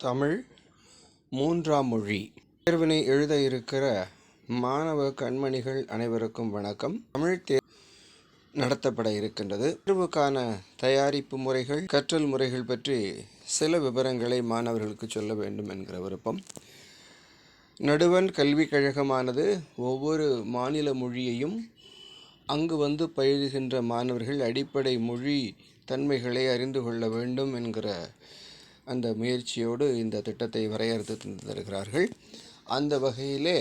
தமிழ் மூன்றாம் மொழி தேர்வினை எழுத இருக்கிற மாணவ கண்மணிகள் அனைவருக்கும் வணக்கம். தமிழ் நடத்தப்பட இருக்கின்றது. தேர்வுக்கான தயாரிப்பு முறைகள், கற்றல் முறைகள் பற்றி சில விவரங்களை மாணவர்களுக்கு சொல்ல வேண்டும் என்கிற விருப்பம். நடுவண் கல்விக் கழகமானது ஒவ்வொரு மாநில மொழியையும் அங்கு வந்து பயிலுகின்ற மாணவர்கள் அடிப்படை மொழி தன்மைகளை அறிந்து கொள்ள வேண்டும் என்கிற அந்த முயற்சியோடு இந்த திட்டத்தை வரையறுத்து தந்திருக்கிறார்கள். அந்த வகையிலே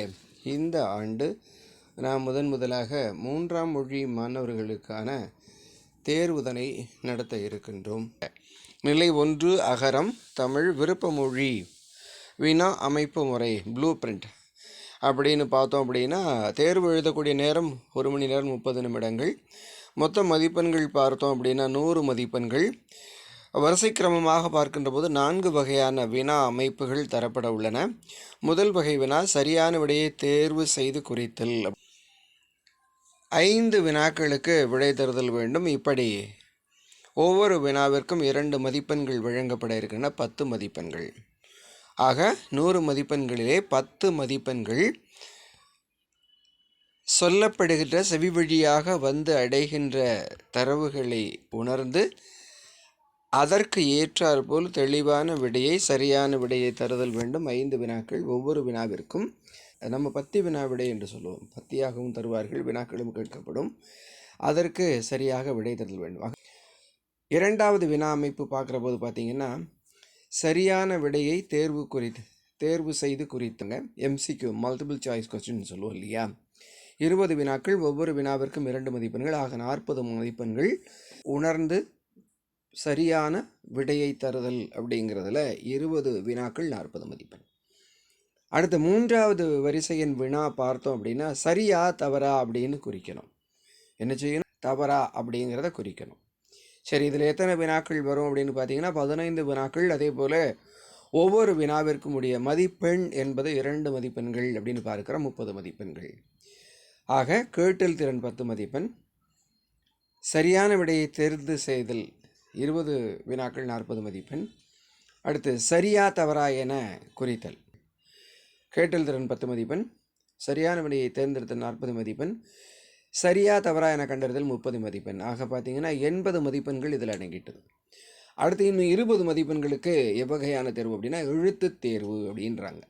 இந்த ஆண்டு நாம் முதலாக மூன்றாம் மொழி மாணவர்களுக்கான தேர்வுதனை நடத்த இருக்கின்றோம். நிலை 1 அகரம் தமிழ் விருப்ப மொழி வினா அமைப்பு முறை ப்ளூ பிரிண்ட் அப்படின்னு பார்த்தோம் அப்படின்னா, தேர்வு எழுதக்கூடிய நேரம் 1 மணி நேரம் 30 நிமிடங்கள். மொத்த மதிப்பெண்கள் பார்த்தோம் அப்படின்னா 100 மதிப்பெண்கள். வரிசை கிரமமாக பார்க்கின்ற போது 4 வகையான வினா அமைப்புகள் தரப்பட உள்ளன. முதல் வகை வினா சரியான விடையை தேர்வு செய்து குறித்தல். 5 வினாக்களுக்கு விடை தருதல் வேண்டும். இப்படி ஒவ்வொரு வினாவிற்கும் 2 மதிப்பெண்கள் வழங்கப்பட இருக்கின்றன. 10 மதிப்பெண்கள். ஆக 100 மதிப்பெண்களிலே 10 மதிப்பெண்கள் சொல்லப்படுகின்ற செவி வழியாக வந்து அடைகின்ற தரவுகளை உணர்ந்து அதற்கு ஏற்றாற்போல் தெளிவான விடையை, சரியான விடையை தருதல் வேண்டும். 5 வினாக்கள். ஒவ்வொரு வினாவிற்கும் நம்ம 10 வினா விடை என்று சொல்லுவோம். 10ஆகவும் தருவார்கள், வினாக்களும் கேட்கப்படும். அதற்கு சரியாக விடை தருதல் வேண்டும். இரண்டாவது வினா அமைப்பு பார்க்குற போது பார்த்தீங்கன்னா, சரியான விடையை தேர்வு செய்து குறித்துங்க. MCQ மல்டிபிள் சாய்ஸ் கொஸ்டின் சொல்லுவோம் இல்லையா? 20 வினாக்கள். ஒவ்வொரு வினாவிற்கும் 2 மதிப்பெண்கள். ஆக 40 மதிப்பெண்கள். உணர்ந்து சரியான விடையை தருதல் அப்படிங்கிறதுல 20 வினாக்கள் 40 மதிப்பெண். அடுத்த 3வது வரிசையின் வினா பார்த்தோம் அப்படின்னா, சரியா தவறா அப்படின்னு குறிக்கணும். என்ன செய்யணும்? தவறா அப்படிங்கிறத குறிக்கணும். சரி, இதில் எத்தனை வினாக்கள் வரும் அப்படின்னு பார்த்தீங்கன்னா 15 வினாக்கள். அதே போல் ஒவ்வொரு வினாவிற்கும் உடைய மதிப்பெண் என்பது 2 மதிப்பெண்கள் அப்படின்னு பார்க்குறோம். 30 மதிப்பெண்கள். ஆக கேட்டல் திறன் 10 மதிப்பெண், சரியான விடையை தேர்ந்து செய்தல் 20 வினாக்கள் 40 மதிப்பெண். அடுத்து சரியா தவறா என குறித்தல், கேட்டல் திறன் 10 மதிப்பெண், சரியான விடையை தேர்ந்தெடுத்தல் 40 மதிப்பெண், சரியா தவறா என கண்டறிதல் 30 மதிப்பெண். ஆக பார்த்தீங்கன்னா 80 மதிப்பெண்கள் இதில் அடங்கிட்டது. அடுத்து இன்னும் 20 மதிப்பெண்களுக்கு எவ்வகையான தேர்வு அப்படின்னா எழுத்து தேர்வு அப்படின்றாங்க.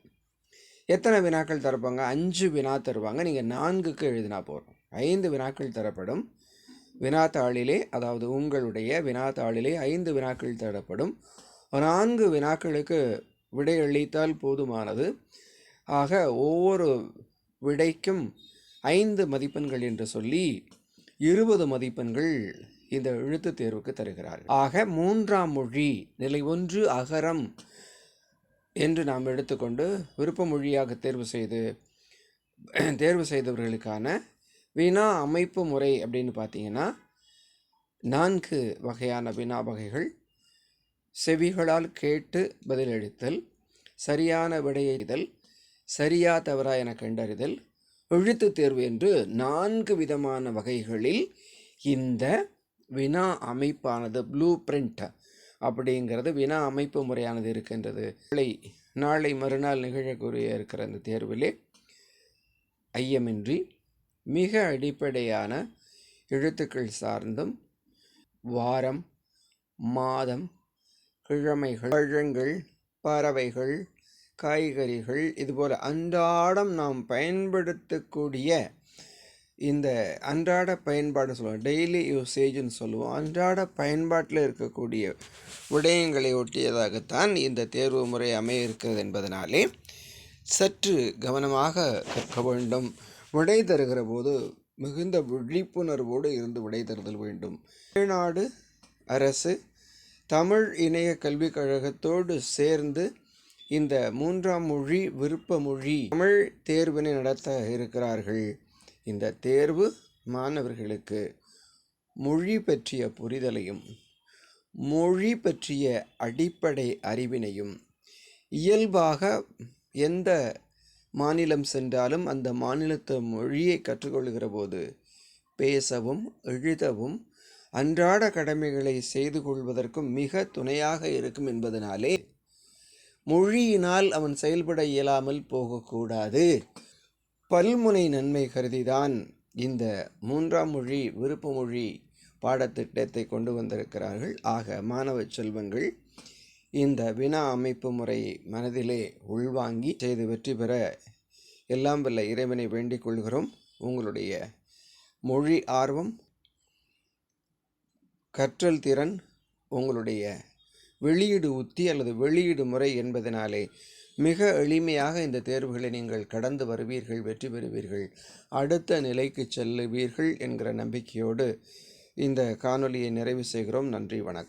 எத்தனை வினாக்கள் தரப்பாங்க? 5 வினா தருவாங்க. நீங்கள் 4க்கு எழுதினா போகிறோம். 5 வினாக்கள் தரப்படும். வினாத்தாளிலே, அதாவது உங்களுடைய வினாத்தாளிலே 5 வினாக்கள் தரப்படும். 4 வினாக்களுக்கு விடை அளித்தால் போதுமானது. ஆக ஒவ்வொரு விடைக்கும் 5 மதிப்பெண்கள் என்று சொல்லி 20 மதிப்பெண்கள் இந்த எழுத்து தேர்வுக்கு தருகிறார்கள். ஆக மூன்றாம் மொழி நிலை 1 அகரம் என்று நாம் எடுத்துக்கொண்டு விருப்ப மொழியாக தேர்வு செய்தவர்களுக்கான வினா அமைப்பு முறை அப்படின்னு பார்த்தீங்கன்னா 4 வகையான வினா வகைகள். செவிகளால் கேட்டு பதிலளித்தல், சரியான விடையறிதல், சரியா தவறா என கண்டறிதல், எழுத்து தேர்வு என்று 4 விதமான வகைகளில் இந்த வினா அமைப்பானது ப்ளூ பிரிண்ட் அப்படிங்கிறது வினா அமைப்பு முறையானது இருக்கின்றது. நாளை மறுநாள் நிகழக்கூடிய இருக்கிற அந்த தேர்விலே ஐயமின்றி மிக அடிப்படையான எழுத்துக்கள் சார்ந்தும் வாரம், மாதம், கிழமைகள், பழங்கள், பறவைகள், காய்கறிகள், இதுபோல் அன்றாடம் நாம் பயன்படுத்தக்கூடிய இந்த அன்றாட பயன்பாடு சொல்லுவோம், டெய்லி யூசேஜ்னு சொல்லுவோம். அன்றாட பயன்பாட்டில் இருக்கக்கூடிய விடயங்களை ஒட்டியதாகத்தான் இந்த தேர்வு முறை அமைய இருக்கிறது என்பதனாலே சற்று கவனமாக கற்க வேண்டும். விடை தருகிற போது மிகுந்த விழிப்புணர்வோடு இருந்து விடை தருதல் வேண்டும். தமிழ்நாடு அரசு தமிழ் இணைய கல்விக் கழகத்தோடு சேர்ந்து இந்த மூன்றாம் மொழி விருப்ப மொழி தமிழ் தேர்வினை நடத்த இருக்கிறார்கள். இந்த தேர்வு மாணவர்களுக்கு மொழி பற்றிய புரிதலையும், மொழி பற்றிய அடிப்படை அறிவினையும், இயல்பாக எந்த மாநிலம் சென்றாலும் அந்த மாநிலத்து மொழியை கற்றுக்கொள்கிற போது பேசவும் எழுதவும் அன்றாட கடமைகளை செய்து கொள்வதற்கும் மிக துணையாக இருக்கும் என்பதனாலே மொழியினால் அவன் செயல்பட இயலாமல் போகக்கூடாது. பல்முனை நன்மை கருதிதான் இந்த 3ஆம் மொழி விருப்ப மொழி பாடத்திட்டத்தை கொண்டு வந்திருக்கிறார்கள். ஆக மாணவ செல்வங்கள் இந்த வினா அமைப்பு முறையை மனதிலே உள்வாங்கி செய்து வெற்றி பெற எல்லாம் வல்ல இறைவனை வேண்டிக் கொள்கிறோம். உங்களுடைய மொழி ஆர்வம், கற்றல் திறன், உங்களுடைய வெளியீடு உத்தி அல்லது வெளியீடு முறை என்பதனாலே மிக எளிமையாக இந்த தேர்வுகளை நீங்கள் கடந்து வருவீர்கள், வெற்றி பெறுவீர்கள், அடுத்த நிலைக்கு செல்லுவீர்கள் என்கிற நம்பிக்கையோடு இந்த காணொலியை நிறைவு செய்கிறோம். நன்றி, வணக்கம்.